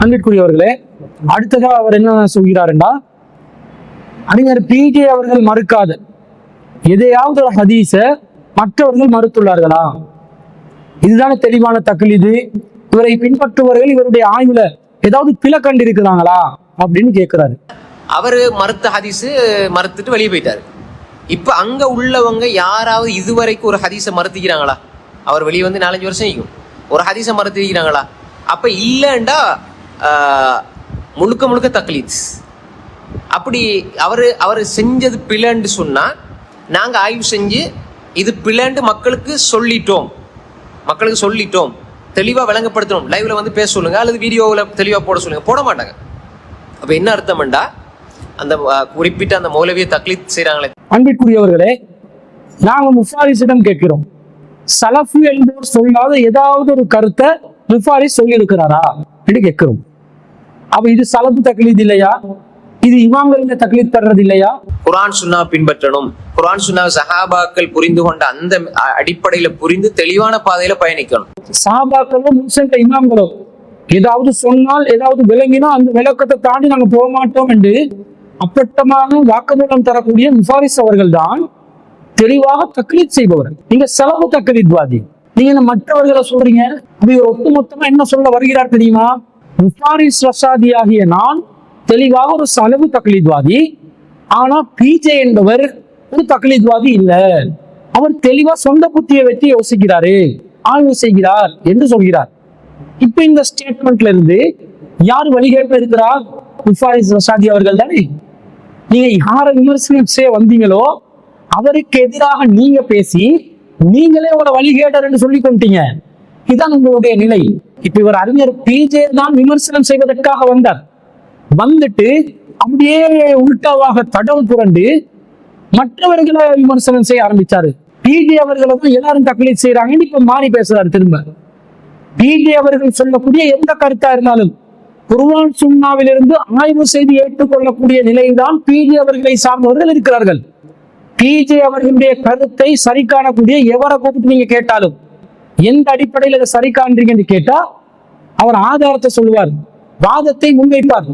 அன்பிற்குரியவர்களே, அடுத்ததாக அவர் என்ன சொல்கிறார் என்றால், அறிஞர் பிஜே அவர்கள் மறுக்காத எதையாவது ஒரு ஹதீஸ மற்றவர்கள் மறுத்துள்ளார்களா? இதுதான தெளிவான தக்லீது. இவரை பின்பற்றுபவர்கள் இவருடைய ஆய்வுல ஏதாவது பிழை கண்டு இருக்கிறாங்களா அப்படின்னு கேட்கிறாரு. அவரு மறுத்த ஹதீஸ் மறுத்துட்டு வெளியே போயிட்டாரு. இப்ப அங்க உள்ளவங்க யாராவது இதுவரைக்கும் ஒரு ஹதீஸை மறுத்துக்கிறாங்களா? அவர் வெளியே வந்து 4-5 வருஷம் ஆகும். ஒரு ஹதீஸை மறுத்துக்கிறாங்களா? அப்ப இல்லைண்டா முழுக்க முழுக்க தக்லீத். அப்படி அவர் செஞ்சது பிழைன்னு சொன்னா நாங்க ஆய்வு செஞ்சு இது பிழைன்னு மக்களுக்கு சொல்லிட்டோம், தெளிவா விளங்கப்படுத்தணும். லைவ்ல வந்து பேச சொல்லுங்க அல்லது வீடியோவில் தெளிவா போட சொல்லுங்க. போட மாட்டாங்க. அப்ப என்ன அர்த்தம்டா, அந்த குறிப்பிட்ட அந்த மௌலவியை தக்லீத் செய்யறாங்களே. அன்பிற்குரியவர்களே, நாங்க முஃபாரிஸிடம் கேட்கிறோம், சலஃபி என்பவர் சொல்லாத ஏதாவது ஒரு கருத்தை முஃபாரிஸ் சொல்லி இருக்கிறாரா என்று கேட்கிறோம். அப்ப இது சலஃபு தக்லீத் இல்லையா? இது இமாம்களின் தக்லீத் தர்றது இல்லையா? குர்ஆன் சுன்னாவை பின்பற்றணும். குர்ஆன் சுன்னாவை சஹாபாக்கள் புரிந்து கொண்ட அந்த அடிப்படையில புரிந்து தெளிவான பாதையில பயணிக்கணும். சஹாபாக்களோ முன்சென்ற இமாம்களோ ஏதாவது சொன்னால், ஏதாவது விளங்கினா அந்த விளக்கத்தை தாண்டி நாங்க போக மாட்டோம் என்று அப்பட்டமாக வாக்குமூலம் தரக்கூடிய முஃபாரிஸ் அவர்கள் தான் தெளிவாக தக்லீத் செய்பவர்கள். நீங்க சலஃபு தக்லீத்வாதி, நீங்க மற்றவர்களை சொல்றீங்க. அப்படி ஒட்டுமொத்தமா என்ன சொல்ல வருகிறார் தெரியுமா? முஃபாரிஸ் ரஷாதி ஆகிய நான் தெளிவாக ஒரு சலஃபு தக்லீத்வாதி, ஆனா பிஜே என்பவர் ஒரு தக்லீத்வாதி இல்ல. அவர் தெளிவா சொந்த புத்தியை வச்சு யோசிக்கிறாரு, ஆய்வு செய்கிறார் என்று சொல்கிறார். இப்ப இந்த ஸ்டேட்மெண்ட்ல இருந்து யார் வழிகேட்டு இருக்கிறார்? முஃபாரிஸ் ரஷாதி அவர்கள் தானே. நீங்க யாரை விமர்சனம் செய்ய வந்தீங்களோ அவருக்கு எதிராக நீங்க பேசி நீங்களே ஒரு வழிகேட்டர் என்று சொல்லி கொண்டீங்க. இதுதான் உங்களுடைய நிலை. இப்ப இவர் அறிஞர் பிஜே தான் விமர்சனம் செய்வதற்காக வந்தார். வந்துட்டு அப்படியே உள்டாவாக தடம் புரண்டு மற்றவர்களை விமர்சனம் செய்ய ஆரம்பிச்சாரு. பிஜே அவர்களை தான் எல்லாரும் தக்லீத் செய்யறாங்கன்னு இப்ப மாறி பேசுறாரு. திரும்ப பிஜே அவர்கள் சொல்லக்கூடிய எந்த கருத்தா இருந்தாலும் குர்ஆன் சுன்னாவிலிருந்து ஆய்வு செய்து ஏற்றுக்கொள்ளக்கூடிய நிலையில்தான் பிஜே அவர்களை சார்ந்தவர்கள் இருக்கிறார்கள். பிஜே அவர்களுடைய கருத்தை சரி காணக்கூடிய எவரை கூப்பிட்டு நீங்க கேட்டாலும் எந்த அடிப்படையில் இதை சரி காண்றீங்கன்னு கேட்டா அவர் ஆதாரத்தை சொல்லுவார், வாதத்தை முன்வைப்பார்.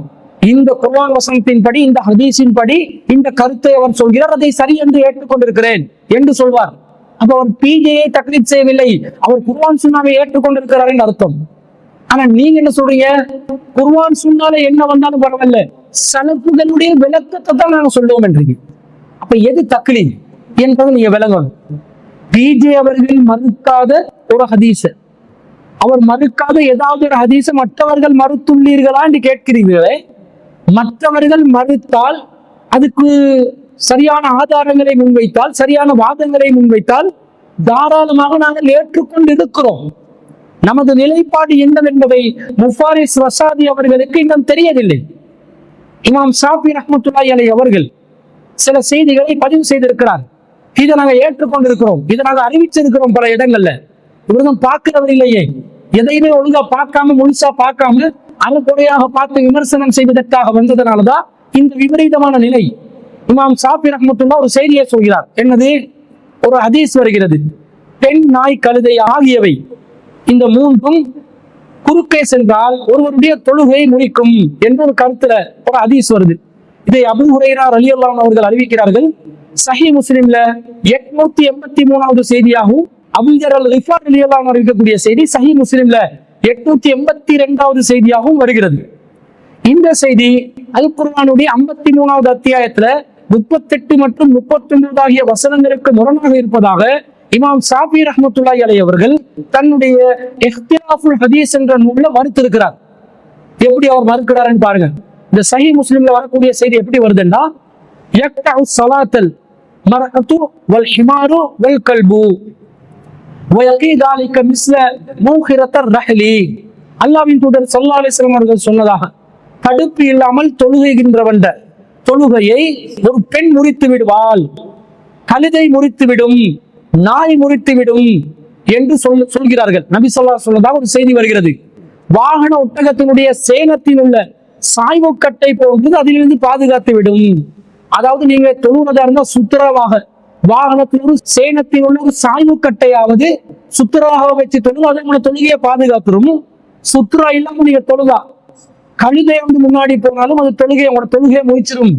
இந்த குர்ஆன் வசனத்தின் படி, இந்த ஹதீஸின் படி இந்த கருத்தை அவர் சொல்கிறார், அதை சரி என்று ஏற்றுக்கொண்டிருக்கிறேன் என்று சொல்வார். அப்ப அவர் பிஜேயை தக்லீத் செய்யவில்லை, அவர் குர்ஆன் சுன்னாவை ஏற்றுக்கொண்டிருக்கிறார் என்று அர்த்தம். ஆனா நீங்க என்ன சொல்றீங்க? குர்ஆன் சுன்னால என்ன வந்தாலும் பரவாயில்ல, சலஃபுகளுடைய விளக்கத்தை தான் நாங்க சொல்லுவோம் என்றீங்க. அப்ப எது தக்லீத் என்பதை நீங்க விளங்கணும். பிஜே அவர்கள் மறுக்காத ஒரு ஹதீஸ், அவர் மறுக்காத ஏதாவது ஒரு ஹதீஸ மற்றவர்கள் மறுத்துள்ளீர்களா என்று கேட்கிறீர்களே. மற்றவர்கள் மறுத்தால், அதுக்கு சரியான ஆதாரங்களை முன்வைத்தால், சரியான வாதங்களை முன்வைத்தால் தாராளமாக நாங்கள் ஏற்றுக்கொண்டு இருக்கிறோம். நமது நிலைப்பாடு என்னவென்பதை முஃபாரிஸ் ரஷாதி அவர்களுக்கு இன்னும் தெரியவில்லை. இமாம் ஷாஃபி ரஹ்மத்துல்லாஹி அலைஹி அவர்கள் சில செய்திகளை பதிவு செய்திருக்கிறார். இதை நாங்கள் ஏற்றுக்கொண்டிருக்கிறோம், இதை நாங்கள் அறிவிச்சிருக்கிறோம் பல இடங்கள்ல. இவருதான் பார்க்கிறவர் இல்லையே, எதையுமே ஒழுங்கா பார்க்காம முழுசா பார்க்காம அறக்குறையாக பார்த்து விமர்சனம் செய்வதற்காக வந்ததனாலதான் இந்த விபரீதமான நிலை. இமாம் ஷாஃபி ரஹ்மத்துல்லாஹ் ஒரு செய்தியை சொல்கிறார். என்னது? ஒரு ஹதீஸ் வருகிறது, பெண், நாய், கழுதை ஆகியவை இந்த மூன்றும் குறுக்கே சென்றால் ஒருவருடைய தொழுகை முறிக்கும் என்ற ஒரு கருத்துல ஒரு ஹதீஸ் வருது. இதை அபூ ஹுரைரா ரலியல்லாஹு அன்ஹு அவர்கள் அறிவிக்கிறார்கள். சஹீஹ் முஸ்லிம்ல 883வது செய்தியாகவும், அபூ தர் அல்-கிஃபாரி ரலியல்லாஹு அன்ஹு அறிவிக்கக்கூடிய செய்தி சஹீஹ் முஸ்லிம்ல 882வது செய்தியாகவும் வருகிறது. இந்த செய்தி அல் குர்ஆனுடைய 53வது அத்தியாயத்துல 38 மற்றும் 39 ஆகிய வசனங்களுக்கு முரணாக இருப்பதாக இமாம் ஷாஃபி ரஹ்மத்துல்லாஹி அலைஹி அவர்கள் தன்னுடைய இஹ்திலாஃபுல் ஹதீஸ் என்ற நூல்ல மறுத்திருக்கிறார். எப்படி அவர் மறுக்கிறாருன்னு பாருங்க. இந்த சஹீஹ் முஸ்லிம்ல வரக்கூடிய செய்தி எப்படி வருதுன்னா, யக்தஉ ஸலாத்தல் மர்அத்து வல் ஹிமாரு வல் கல்பு வயகி ذلك مثل மூஹிரத் الرحلி. அல்லாஹ்வின் தூதர் ஸல்லல்லாஹு அலைஹி வஸல்லம் அவர்கள் சொன்னதாக, தடுப்பு இல்லாமல் தொழுகைகின்றவன் தொழுகையை ஒரு பெண் முறித்து விடுவாள், கழுதை முறித்து விடும், நாய் முறித்து விடும் என்று சொல்கிறார்கள். நபி ஸல்லல்லாஹு அலைஹி வஸல்லம் ஒரு செய்தி வருகிறது, வாகன ஒட்டகத்தினுடைய சேனத்தில் உள்ள சாய்வு கட்டை போன்றது அதிலிருந்து பாதுகாத்து விடும். அதாவது நீங்க தொழுவதா இருந்தா சுத்தரவாக வாகனத்தில் ஒரு சேனத்தில் உள்ள ஒரு சாய்வு கட்டையாவது சுத்தராக வச்சு தொழுவா தொழுகையை பாதுகாத்துரும். சுத்தரா இல்லாம நீங்க தொழுதா கழுதை வந்து முன்னாடி போனாலும் அது அவங்களோட தொழுகையை முடிச்சிடும்.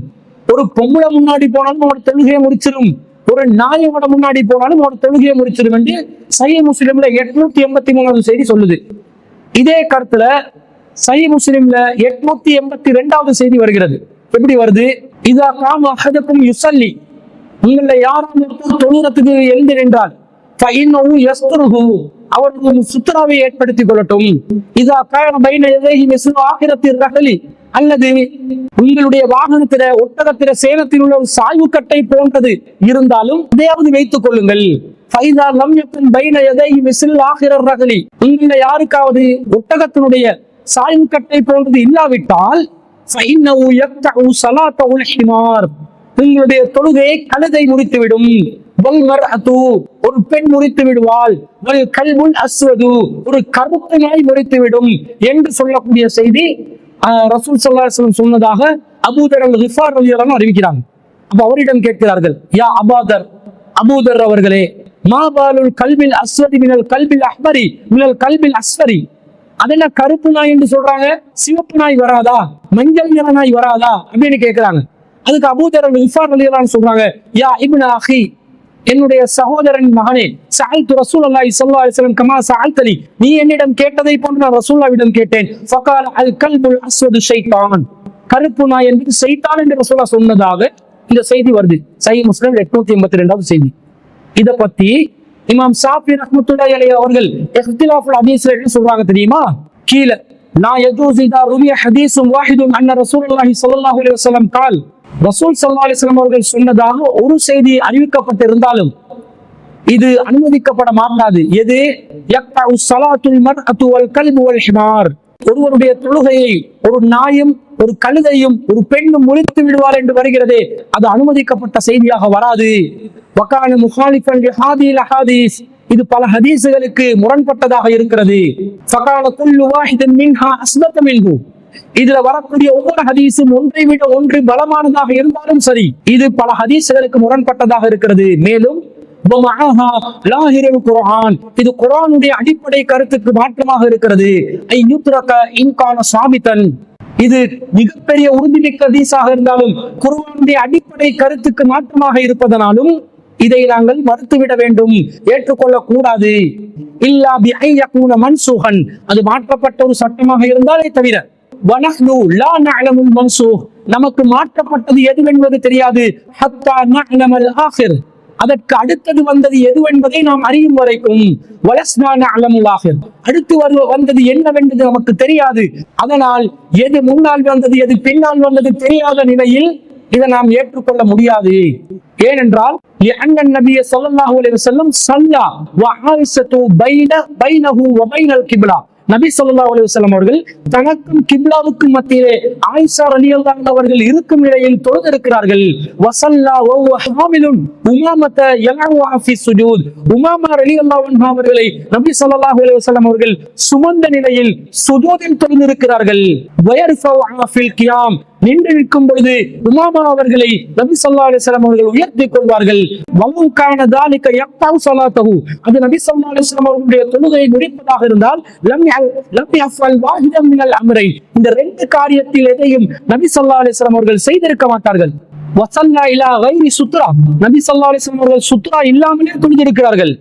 ஒரு பொம்பளை முன்னாடி போனாலும் அவனோட தொழுகையை முடிச்சிடும். ஒரு நாயோட முன்னாடி போனாலும் அவனோட தொழுகையை முடிச்சிடும் என்று சஹீஹ் முஸ்லிம்ல 883வது செய்தி சொல்லுது. இதே கருத்துல சஹீஹ் முஸ்லிம்ல 882வது செய்தி வருகிறது. எப்படி வருது? இதா காம அஹதுக்கும் யுஸல்லி, உங்கள யாராவது தொழுகிறதுக்கு எழுந்து நின்றால் ஃபஇன்னஹு யஸ்துருஹு, அவருக்கு சுத்ராவை ஏற்படுத்திக் கொள்ளட்டும். இதா கான பைன யதைஹி மிஸ்லு ஆகிரத்திர் ரஹலி, அல்லது உங்களுடைய வாகனத்தில ஒட்டகத்தில சேனத்தில் உள்ள ஒரு சாய்வு கட்டை போன்றது இருந்தாலும் இதையாவது வைத்துக் கொள்ளுங்கள். ஃபைதா லம் யகுன் பைன யதைஹி மிஸ்லு ஆகிரர் ரஹலி, உங்கள யாருக்காவது ஒட்டகத்தினுடைய சாய்வு கட்டை போன்றது இல்லாவிட்டால் ஃபஇன்னஹு யக்தஉ ஸலாத்தல் ஹிமார், உங்களுடைய தொழுகையை கழுதை முடித்துவிடும். ஒரு பெண் முறித்து விடுவாள். கல்புல் அஸ்வது, ஒரு கருப்பு நாய் முறித்துவிடும் என்று சொல்லக்கூடிய செய்தி ரசூல் ஸல்லல்லாஹு அலைஹி வஸல்லம் சொன்னதாக அபூதர் அல்-கிஃபார் ரலியல்லாஹு அன்ஹு அறிவிக்கிறாங்க. அப்ப அவரிடம் கேட்கிறார்கள், யா அபூதர் அவர்களே, மா பாலுல் கல்பில் அஸ்வதி மினல் கல்பில் அஹ்மரி மினல் கல்பில் அஸ்வரி, அதெல்லாம் கருப்பு நாய் என்று சொல்றாங்க, சிவப்பு நாய் வராதா, மஞ்சள் நிற நாய் வராதா அப்படின்னு கேட்கிறாங்க. அதுக்கு அபூதர் அல்-கிஃபார் ரலியல்லாஹு அன்ஹு சொல்றாங்க, யா இப்ன அஹி, என்னுடைய சகோதரன் மகனே, சஅல்து ரசூலுல்லாஹி ஸல்லல்லாஹு அலைஹி வஸல்லம் கமா சஅல்தனி, நீ என்னிடம் கேட்டதை போன்று நான் ரசூலுல்லாஹ்விடம் கேட்டேன். ஃபகால அல் கல்புல் அஸ்வது ஷைத்தான், கருப்பு நாய் என்பது ஷைத்தான் என்று ரசூலுல்லாஹ் சொன்னதாக இந்த செய்தி வருது. சஹீஹ் முஸ்லிம் 882வது செய்தி. இத பத்தி இமாம் ஷாஃபி ரஹ்மத்துல்லாஹி அலைஹி அவர்கள் இக்திலாஃபுல் ஹதீஸ்ல என்ன சொல்றாங்க தெரியுமா? கீழ லா யஜூஸ் இதா ருவிய ஹதீஸுன் வாஹிதுன் அன்ன ரசூலுல்லாஹி ஸல்லல்லாஹு அலைஹி வஸல்லம் கால், ரசூல் ஸல்லல்லாஹு அலைஹி வஸல்லம் அவர்கள் சொன்னதாக ஒரு செய்தி அறிவிக்கப்பட்டிருந்தாலும் இது அனுமதிக்கப்பட மாட்டாது. எது? யக்தஉ ஸலாத்துல் மர்அத்து வல் கல்பு வல் ஹிமார், ஒருவருடைய தொழுகையை ஒரு நாயும் ஒரு கழுதையும் ஒரு பெண்ணும் முறித்து விடுவார் என்று வருகிறதே, அது அனுமதிக்கப்பட்ட செய்தியாக வராது. வகான முஹாலிஃபன் லிஹாதில் அஹாதீஸ், இது பல ஹதீஸ்களுக்கு முரண்பட்டதாக இருக்கிறது. ஃபகான குல்லு வாஹிதின் மின்ஹா அஸ்பத மின்ஹு, இதுல வரக்கூடிய ஒவ்வொரு ஹதீஸும் ஒன்றை விட ஒன்று பலமானதாக இருந்தாலும் சரி, இது பல ஹதீஸ்களுக்கு முரண்பட்டதாக இருக்கிறது. மேலும் குர்ஆன், இது குர்ஆனுடைய அடிப்படை கருத்துக்கு மாற்றமாக இருக்கிறது. இது மிகப்பெரிய உறுதிமிக்க ஹதீஸாக இருந்தாலும் குர்ஆனுடைய அடிப்படை கருத்துக்கு மாற்றமாக இருப்பதனாலும் இதை நாங்கள் மறுத்துவிட வேண்டும், ஏற்றுக்கொள்ளக் கூடாது. இல்லா பி ஐ யகூன மன்சூஹன், அது மாற்றப்பட்ட ஒரு சட்டமாக இருந்தாலே தவிர. வனஹ்னு லா நஅலமுல் மன்சூஹ், நமக்கு மாற்றப்பட்டது எதுவென்பது தெரியாது. ஹத்தா நஅலமல் ஆகிர், அதற்கு அடுத்தது வந்தது எதுவென்பதை நாம் அறியும் வரைக்கும். வலஸ்னா நஅலமுல் ஆகிர், அடுத்து வந்தது என்னவென்பது நமக்கு தெரியாது. அதனால் எது முன்னால் வந்தது எது பின்னால் வந்தது தெரியாத நிலையில் இதை நாம் ஏற்றுக்கொள்ள முடியாது. ஏனென்றால் நபி ஸல்லல்லாஹு அலைஹி வஸல்லம் ஸல்லா வ ஆயிஷத்து பைனஹு வ பைனல் கிப்லா, நபி ஸல்லல்லாஹு அலைஹி வஸல்லம் அவர்கள் தனக்கும் கிப்லாவுக்கும் மத்தியிலே ஆயிஷா ரலியல்லாஹு அன்ஹா அவர்கள் இருக்கும் நிலையில் தொழுதிருக்கிறார்கள். வஸல்லா வ ஹுவ ஹாமிலுன் உமாமத யலஹு ஃபி சுஜூத், உமாமா ரலியல்லாஹு அன்ஹா அவர்களை நபி ஸல்லல்லாஹு அலைஹி வஸல்லம் அவர்கள் சுமந்த நிலையில் சுஜூதில் தொழுதிருக்கிறார்கள். வயர்ஃபு ஃபில் கியாம், நின்று நிற்கும் பொழுது உமாமா அவர்களை நபி ஸல்லல்லாஹு அலைஹி வஸல்லம் அவர்கள் உயர்த்திக் கொள்வார்கள். வலு கான ذلك يقطع صلاته, அது நபி ஸல்லல்லாஹு அலைஹி வஸல்லம் அவர்களுடைய தொழுகையை முடிப்பதாக இருந்தால் லம் யஃபல் வாஹிதன் மினல் அம்ரைன், இந்த ரெண்டு காரியத்தில் எதையும் நபி ஸல்லல்லாஹு அலைஹி வஸல்லம் அவர்கள் செய்திருக்க மாட்டார்கள். வஸல்லா இலா கைரி சுத்ரா, நபி ஸல்லல்லாஹு அலைஹி வஸல்லம் அவர்கள் சுத்ரா இல்லாமலே தொழுதிருக்கிறார்கள்.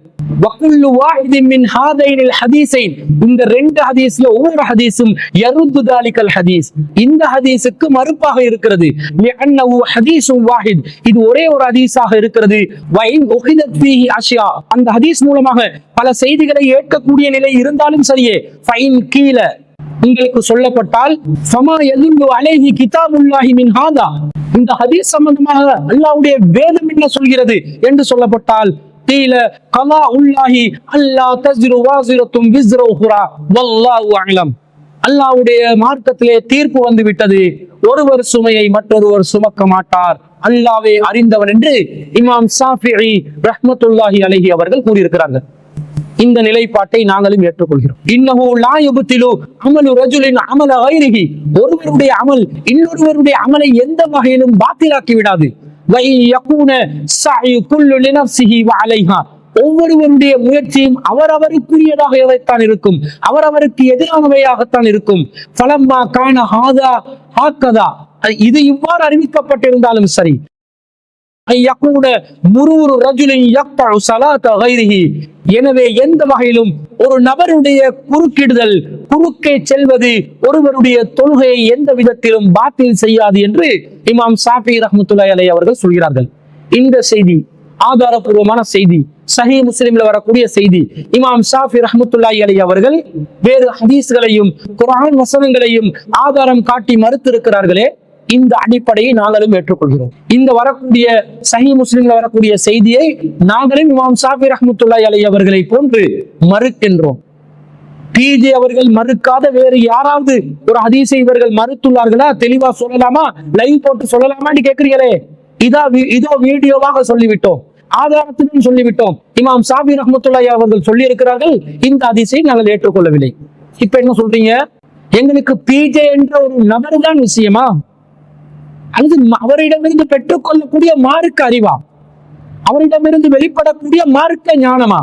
வகுல்லு வாஹிதின் மின் ஹாதைனில் ஹதீஸைன், இந்த ரெண்டு ஹதீஸ்ல ஒவ்வொரு ஹதீஸும் யருது தாலிகல் ஹதீஸ், இந்த ஹதீஸுக்கு மறுப்பாக இருக்கிறது. லிஅன்னஹு ஹதீஸுன் வாஹித், இது ஒரே ஒரு ஹதீஸாக இருக்கிறது. வைன் உஹிதத் ஃபீஹி அஷ்யா, அந்த ஹதீஸ் மூலமாக பல செய்திகளை ஏற்கக்கூடிய நிலை இருந்தாலும் சரியே. ஃபைன் கீல, உங்களுக்கு சொல்லப்பட்டால் ஃபமா யதுல்லு அலைஹி கிதாபுல்லாஹி மின் ஹாதா, இந்த ஹதீஸ் சம்பந்தமாக அல்லாஹ்வுடைய வேதம் என்ன சொல்கிறது என்று சொல்லப்பட்டால் கீல கலா உல்லாஹி அல்லா தஸ்ரு வாஸிரத்தும் விஸ்ர உஹ்ரா வல்லாஹு அலம், அல்லாஹ்வுடைய மார்க்கத்திலே தீர்ப்பு வந்து விட்டது, ஒருவர் சுமையை மற்றொருவர் சுமக்க மாட்டார், அல்லாஹ்வே அறிந்தவன் என்று இமாம் ஷாஃபிஈ ரஹ்மத்துல்லாஹி அலைஹி அவர்கள் கூறியிருக்கிறார்கள். இந்த நிலைப்பாட்டை நாங்களும் ஏற்றுக்கொள்கிறோம். இன்னஹு லா யுப்திலு அமலு ரஜுலின் அமல கைரிஹி, ஒருவருடைய அமல் இன்னொருவருடைய அமலை எந்த வகையிலும் பாத்திலாக்கி விடாது. வை யகூன ஸஅயு குல்லு லினஃப்ஸிஹி வ அலைஹா, ஒவ்வொருவருடைய முயற்சியும் அவரவருக்குரியதாகத்தான் இருக்கும், அவரவருக்கு எதிரானவையாகத்தான் இருக்கும். ஃபலம்மா கான ஹாதா ஹாக்கதா, இது இவ்வாறு அறிவிக்கப்பட்டிருந்தாலும் சரி, எனவே எந்த வகையிலும் ஒரு நபருடைய குறுக்கிடுதல், குறுக்கே செல்வது ஒருவருடைய தொழுகையை எந்த விதத்திலும் பாத்தில் செய்யாது என்று இமாம் ஷாஃபி ரஹ்மத்துல்லாஹி அலைஹி அவர்கள் சொல்கிறார்கள். இந்த செய்தி ஆதாரபூர்வமான செய்தி, சஹீஹ் முஸ்லிம்ல வரக்கூடிய செய்தி. இமாம் ஷாஃபி ரஹ்மத்துல்லாஹி அலைஹி அவர்கள் வேறு ஹதீஸ்களையும் குர்ஆன் வசனங்களையும் ஆதாரம் காட்டி மறுத்திருக்கிறார்களே, இந்த அடிப்படையை நாங்களும் ஏற்றுக்கொள்கிறோம். இந்த வரக்கூடிய சஹீஹ் முஸ்லிம்ல வரக்கூடிய செய்தியை நாங்களும் இமாம் ஷாஃபி ரஹ்மத்துல்லாஹி அலைஹி அவர்களை போன்று மறுக்கின்றோம். பிஜே அவர்கள் மறுக்காத வேறு யாராவது ஒரு ஹதீஸை இவர்கள் மறுத்துள்ளார்களா? தெளிவா சொல்லலாமா? லைவ் போட்டு சொல்லலாமான்னு கேட்கிறீங்களே, இதோ வீடியோவாக சொல்லிவிட்டோம், ஆதாரத்துடன் சொல்லிவிட்டோம். இமாம் ஷாஃபி ரஹ்மத்துல்லாஹி அவர்கள் சொல்லி இருக்கிறார்கள், இந்த ஹதீஸை நாங்கள் ஏற்றுக்கொள்ளவில்லை. இப்ப என்ன சொல்றீங்க? எங்களுக்கு பிஜே என்ற ஒரு நபர் தான் விஷயமா, அல்லது அவரிடமிருந்து பெற்றுக்கொள்ளக்கூடிய மார்க்க அறிவா, அவரிடமிருந்து வெளிப்படக்கூடிய மார்க்க ஞானமா,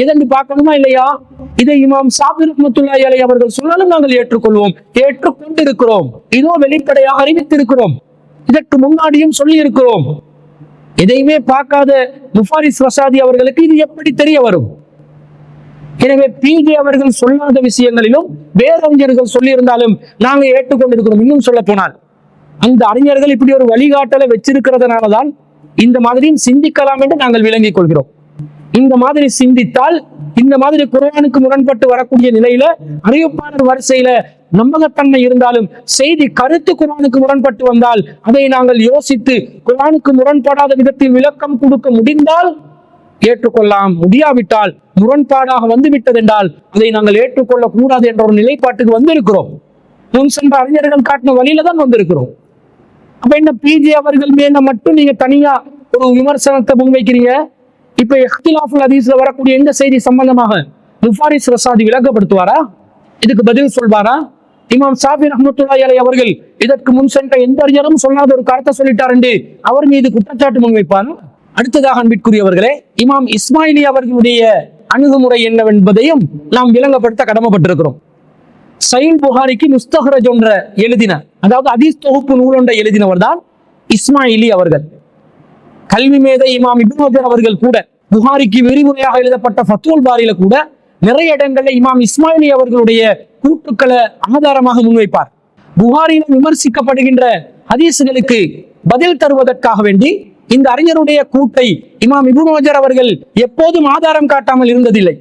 எதென்று பார்க்கணுமா இல்லையா? இதை இமாம் ஷாஃபி ரஹ்மத்துல்லாஹி அலைஹி அவர்கள் சொன்னாலும் நாங்கள் ஏற்றுக்கொள்வோம், ஏற்றுக்கொண்டிருக்கிறோம். இதோ வெளிப்படையாக அறிவித்திருக்கிறோம், இதற்கு முன்னாடியும் சொல்லி இருக்கிறோம். எதையுமே பார்க்காத முஃபாரிஸ் ரஷாதி அவர்களுக்கு இது எப்படி தெரிய வரும்? எனவே பிஜே அவர்கள் சொல்லாத விஷயங்களிலும் வேறறிஞர்கள் சொல்லி இருந்தாலும் நாங்கள் ஏற்றுக்கொண்டிருக்கிறோம். இன்னும் சொல்ல போனால் அந்த அறிஞர்கள் இப்படி ஒரு வழிகாட்டலை வச்சிருக்கிறதுனாலதான் இந்த மாதிரியும் சிந்திக்கலாம் என்று நாங்கள் விளங்கிக் கொள்கிறோம். இந்த மாதிரி சிந்தித்தால், இந்த மாதிரி குர்ஆனுக்கு முரண்பட்டு வரக்கூடிய நிலையில அறிவிப்பாளர் வரிசையில நம்பகத்தன்மை இருந்தாலும் செய்தி கருத்து குர்ஆனுக்கு முரண்பட்டு வந்தால் அதை நாங்கள் யோசித்து குர்ஆனுக்கு முரண்படாத விதத்தில் விளக்கம் கொடுக்க முடிந்தால் ஏற்றுக்கொள்ளலாம். முடியாவிட்டால், முரண்பாடாக வந்துவிட்டது என்றால் அதை நாங்கள் ஏற்றுக்கொள்ள கூடாது என்ற ஒரு நிலைப்பாட்டுக்கு வந்திருக்கிறோம். முன் சென்ற அறிஞர்கள் காட்டின வழியில தான் வந்திருக்கிறோம். அப்ப என்ன பிஜே அவர்கள் மேல மட்டும் நீங்க தனியா ஒரு விமர்சனத்தை முன்வைக்கிறீங்க? இப்ப இஹ்திலாஃபுல் ஹதீஸ்ல வரக்கூடிய இந்த செய்தி சம்பந்தமாக முஃபாரிஸ் ரஷாதி விளக்கப்படுத்துவாரா? இதுக்கு பதில் சொல்வாரா? இமாம் ஷாஃபி ரஹ்மத்துல்லாஹி அலைஹி அவர்கள் இதற்கு முன் சென்ற எந்த அறிஞரும் சொல்லாத ஒரு கருத்தை சொல்லிட்டார் என்று அவர் மீது குற்றச்சாட்டு முன்வைப்பார். அடுத்ததாக அன்பிற்குரியவர்களே, இமாம் இஸ்மாயிலி அவர்களுடைய அணுகுமுறை என்னவென்பதையும் நாம் விளங்கப்படுத்த கடமைப்பட்டிருக்கிறோம். சஹீஹ் புகாரிக்கு முஸ்தஹ்ரஜ் ஒன்ற எழுதின, அதாவது ஹதீஸ் தொகுப்பு நூல் ஒன்றை எழுதினவர் தான் இஸ்மாயிலி அவர்கள். கல்வி மேதை இமாம் இப்னு ஹஜர் அவர்கள் கூட புகாரிக்கு விரிவுரையாக எழுதப்பட்ட ஃபத்வுல் பாரியில கூட நிறைய இடங்களில் இமாம் இஸ்மாயிலி அவர்களுடைய கூற்றுக்களை ஆதாரமாக முன்வைப்பார். புகாரியில விமர்சிக்கப்படுகின்ற ஹதீஸ்களுக்கு பதில் தருவதற்காக வேண்டி இந்த அறிஞருடைய கூட்டை இமாம் இப்னு ஹஜர் அவர்கள் எப்போதும் ஆதாரம் காட்டாமல் இருந்ததில்லை.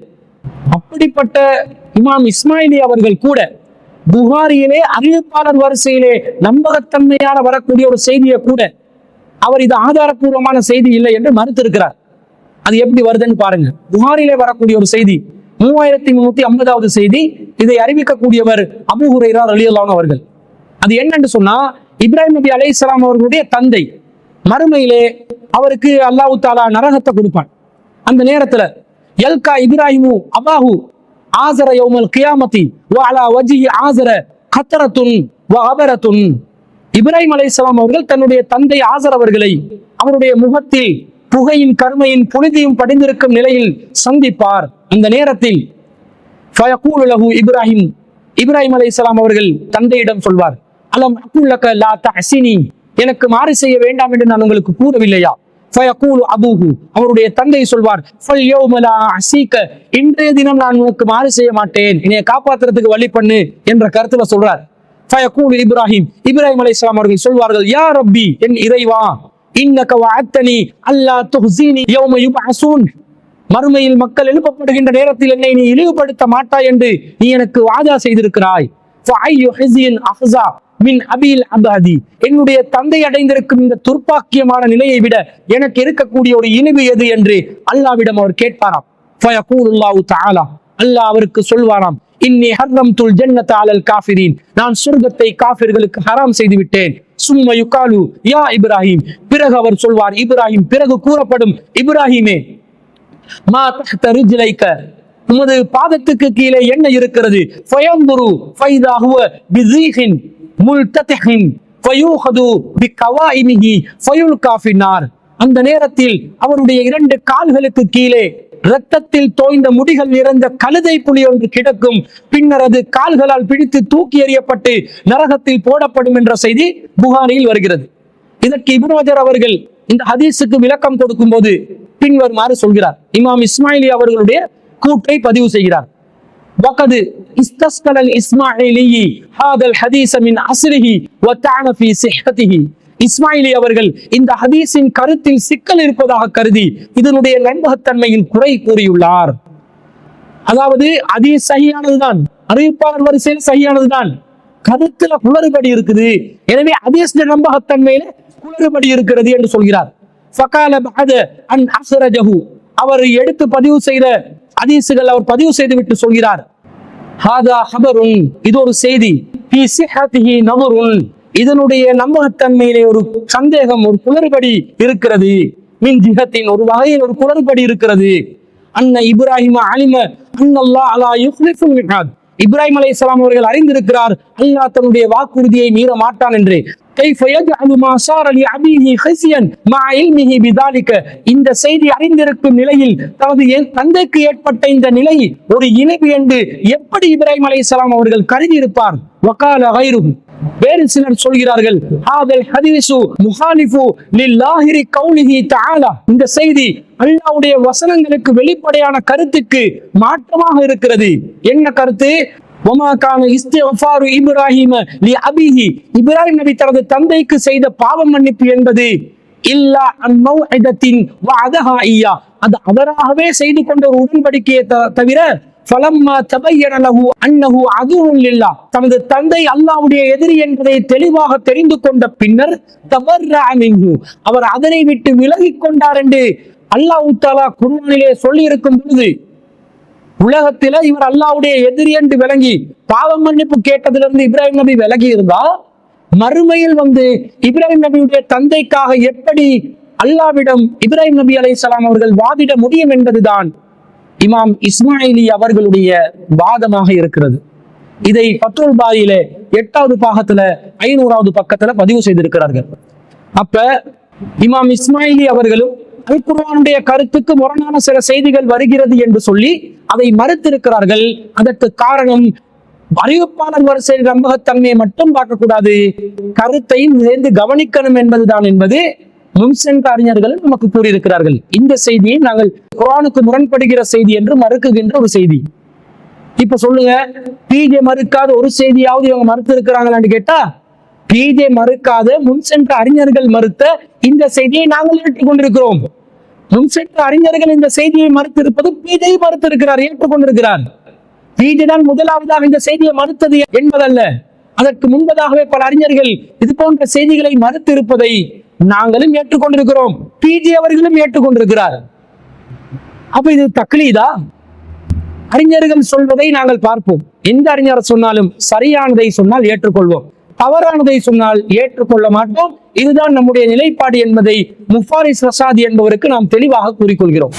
அப்படிப்பட்ட இமாம் இஸ்மாயிலி அவர்கள் கூட புகாரியிலே அறிவிப்பாளர் வரிசையிலே நம்பகத்தன்மையான வரக்கூடிய ஒரு செய்தியை கூட அவர் இது ஆதாரப்பூர்வமான செய்தி இல்லை என்று மறுத்திருக்கிறார். அது எப்படி வருதுன்னு பாருங்க. புகாரிலே வரக்கூடிய ஒரு செய்தி 3350வது செய்தி. இதை அறிவிக்கக்கூடியவர் அபூ ஹுரைரா ரலியல்லாஹு அன்ஹு அவர்கள். அது என்னன்னு சொன்னா, இப்ராஹிம் நபி அலைஹிஸ்ஸலாம் அவர்களுடைய தந்தை மறுமையிலே அவருக்கு அல்லாஹ் தஆலா நரகத்தை கொடுப்பான். அந்த நேரத்துல யல்கா இப்ராஹிமு அபாஹு ஆஸர யௌமல் கியாமத்தி வ அலா வஜ்ஹி ஆஸர கத்ரத்துன் வ அபரத்துன். இப்ராஹிம் அலைஹிஸ்ஸலாம் அவர்கள் தன்னுடைய தந்தை ஆஸர் அவர்களை அவருடைய முகத்தில் புகையின் கருமையின் புனிதியும் படிந்திருக்கும் நிலையில் சந்திப்பார். அந்த நேரத்தில் ஃபயகூலு லஹு இப்ராஹிம் அலைஹிஸ்ஸலாம் அவர்கள் தந்தையிடம் சொல்வார், அலம் அகுல் லக லா தஹ்சினி, எனக்கு மாறு செய்ய வேண்டாம் என்று நான் உங்களுக்கு கூறவில்லையா? ஃபயகூலு அபூஹு, அவருடைய தந்தை சொல்வார், ஃபல் யௌம லா அஸீக, இன்றைய தினம் நான் உனக்கு மாறு செய்ய மாட்டேன், என்னை காப்பாற்றுறதுக்கு வழி பண்ணு என்ற கருத்துல சொல்றார். ஃபயகூலு இப்ராஹிம் அலைஹிஸ்ஸலாம் அவர்கள் சொல்வார்கள், யா ரப்பி, என் இறைவா, இன்னக வஅத்தனி அல்லா துஹ்ஸினி யௌம யுப்அஸூன், மறுமையில் மக்கள் எழுப்பப்படுகின்ற நேரத்தில் என்னை நீ இழிவுபடுத்த மாட்டாய் என்று நீ எனக்கு வாதா செய்திருக்கிறாய். ஃபஅய்யு ஹிஸின் அஹ்ஸா மின் அபில் அபாதி, என்னுடைய தந்தை அடைந்திருக்கும் இந்த துர்ப்பாக்கியமான நிலையை விட எனக்கு இருக்கக்கூடிய ஒரு இனிவு எது என்று அல்லாஹ்விடம் அவர் கேட்பாராம். ஃபயகூலுல்லாஹு தஆலா, அல்லாஹ் அவருக்கு சொல்வாராம், இன்னி ஹர்ரம்துல் ஜன்னத அலல் காஃபிரீன், நான் சொர்க்கத்தை காஃபிர்களுக்கு ஹராம் செய்து விட்டேன். சும்ம யுகாலு யா இப்ராஹிம், பிறகு அவர் சொல்வார், இப்ராஹிம், பிறகு கூறப்படும், இப்ராஹிமே, மா தஹ்த ரிஜ்லைக, உமது பாதத்துக்கு கீழே என்ன இருக்கிறது? ஃபயன்துரு ஃபைதா ஹுவ பிஸீஹின் முல்ததிஹின் ஃபயூஹது பிகவாயிமிஹி ஃபயுல்கா ஃபின்னார். அந்த நேரத்தில் அவருடைய 2 கால்களுக்கு கீழே இரத்தத்தில் தோய்ந்த முடிகள் நிறைந்த கழுதை புலி ஒன்று கிடக்கும். பின்னர் அது கால்களால் பிடித்து தூக்கி எறியப்பட்டு நரகத்தில் போடப்படும் என்ற செய்தி புகாரியில் வருகிறது. இதற்கு இப்னு ஹஜர் அவர்கள் இந்த ஹதீஸுக்கு விளக்கம் கொடுக்கும் போது பின்வருமாறு சொல்கிறார். இமாம் இஸ்மாயிலி அவர்களுடைய கூற்றை பதிவு செய்கிறார். வகது இஸ்தஸ்கலல் இஸ்மாயிலி ஹாதல் ஹதீஸ மின் அஸ்ரிஹி வ தஅன ஃபீ ஸிஹ்ஹதிஹி. இஸ்மாயிலி அவர்கள் இந்த ஹதீஸின் கருத்தில் சிக்கல் இருப்பதாக கருதி இதனுடைய நம்பகத்தன்மையில் குறை கூறியுள்ளார். அதாவது ஹதீஸ் சஹீஹானதுதான், அறிவிப்பாளர் வரிசையில் சஹீஹானதுதான், கருத்துல குளறுபடி இருக்குது, எனவே ஹதீஸ் நம்பகத்தன்மையில குளறுபடி இருக்கிறது என்று சொல்கிறார். ஃபகால பஅத அன் அஸ்ரஜஹு, அவர் எடுத்து பதிவு செய்த ஹதீஸுகள் அவர் பதிவு செய்து விட்டு சொல்கிறார். ஹாதா ஹபருன், இது ஒரு செய்தி, ஃபீ ஸிஹ்ஹதிஹி நظرுன், இதனுடைய நம்பகத்தன்மையிலே ஒரு சந்தேகம், ஒரு குளறுபடி இருக்கிறது. மின் ஜிஹத்தின், ஒரு வகையில் ஒரு குளறுபடி இருக்கிறது. அன்ன இப்ராஹிம் அலிம அன்னல்லாஹ் லா யுக்லிஃபுல் மிஆத், இப்ராஹிம் அலைஹிஸ்ஸலாம் அவர்கள் அறிந்திருக்கிறார் அல்லாஹ் தன்னுடைய வாக்குறுதியை மீற மாட்டான் என்று. கைஃப யஜஅலு மா ஸார லிஅபீஹி ஹிஸ்யன் மஅ இல்மிஹி பிதாலிக, இந்த செய்தி அறிந்திருக்கும் நிலையில் தனது தந்தைக்கு ஏற்பட்ட இந்த நிலை ஒரு இணைவு என்று எப்படி இப்ராஹிம் அலைஹிஸ்ஸலாம் அவர்கள் கருதி இருப்பார். வகால கைருஹு, வேறு சிலர் சொல்கிறார்கள், ஹாதல் ஹதீஸு முஹாலிஃபு லில்லாஹி கௌலிஹி தஆலா, இந்த செய்தி அல்லாஹ்வுடைய வசனங்களுக்கு வெளிப்படையான கருத்துக்கு மாற்றமாக இருக்கிறது. என்ன கருத்து? வமா கான இஸ்திக்ஃபாரு இப்ராஹிம லிஅபீஹி, இப்ராஹிம் நபி தனது தந்தைக்கு செய்த பாவ மன்னிப்பு என்பது இல்லா அன் மௌஇதத்தின் வஅதஹா இய்யா, அது அவராகவே செய்து கொண்ட ஒரு உடன்படிக்கையை தவிர ஃபலம்மா தபய்யன லஹு அன்னஹு அதுவுன் லில்லாஹ், தனது தந்தை அல்லாஹ்வுடைய எதிரி என்பதை தெளிவாக தெரிந்து கொண்ட பின்னர் தபர்ரஅ மின்ஹு, அவர் அதனை விட்டு விலகிக் கொண்டார் என்று அல்லாஹ் தஆலா குர்ஆனிலே சொல்லி இருக்கும் பொழுது, உலகத்தில இவர் அல்லாஹ்வுடைய எதிரி என்று விளங்கி பாவ மன்னிப்பு கேட்டதிலிருந்து இப்ராஹிம் நபி விலகி இருந்தா, மறுமையில் இப்ராஹிம் நபியுடைய தந்தைக்காக எப்படி அல்லாஹ்விடம் இப்ராஹிம் நபி அலைஹிஸ்ஸலாம் அவர்கள் வாதிட முடியும் என்பதுதான் இமாம் இஸ்மாயிலி அவர்களுடைய வாதமாக இருக்கிறது. இதை ஃபத்ஹுல் பாரியிலே 8வது பாகத்துல 500வது பக்கத்துல பதிவு செய்திருக்கிறார்கள். அப்ப இமாம் இஸ்மாயிலி அவர்களும் அல் குர்ஆனுடைய கருத்துக்கு முரணான சில செய்திகள் வருகிறது என்று சொல்லி அதை மறுத்திருக்கிறார்கள். அதற்கு காரணம் அறிவிப்பாளர் வரிசையில் நம்பகத்தன்மையை மட்டும் பார்க்கக்கூடாது, கருத்தையும் சேர்ந்து கவனிக்கணும் என்பதுதான் என்பது முன்சென்ற அறிஞர்கள் நமக்கு கூறியிருக்கிறார்கள். இந்த செய்தியை நாங்கள் குர்ஆனுக்கு முரண்படுகிற செய்தி என்று மறுக்குகின்ற ஒரு செய்தி. இப்ப சொல்லுங்க, பிஜே மறுக்காத ஒரு செய்தியாவது இவங்க மறுத்து இருக்கிறாங்களான்னு கேட்டா, பிஜே மறுக்காத முன்சென்ற அறிஞர்கள் மறுத்த இந்த செய்தியை நாங்கள் ஏற்றுக்கொண்டிருக்கிறோம். முன்சென்ற அறிஞர்கள் இந்த செய்தியை மறுத்திருப்பது பிஜே மறுத்திருக்கிறார், ஏற்றுக்கொண்டிருக்கிறார். பிஜே தான் முதலாவதாக இந்த செய்தியை மறுத்தது என்பதல்ல, அதற்கு முன்பதாகவே பல அறிஞர்கள் இது போன்ற செய்திகளை மறுத்து இருப்பதை நாங்களும் ஏற்றுக்கொண்டிருக்கிறோம், பிஜே அவர்களும் ஏற்றுக்கொண்டிருக்கிறார். அப்ப இது தக்லீதா? அறிஞர்கள் சொல்வதை நாங்கள் பார்ப்போம், எந்த அறிஞர் சொன்னாலும் சரியானதை சொன்னால் ஏற்றுக்கொள்வோம், தவறானதை சொன்னால் ஏற்றுக்கொள்ள மாட்டோம். இதுதான் நம்முடைய நிலைப்பாடு என்பதை முஃபாரிஸ் ரஷாதி என்பவருக்கு நாம் தெளிவாக கூறிக்கொள்கிறோம்.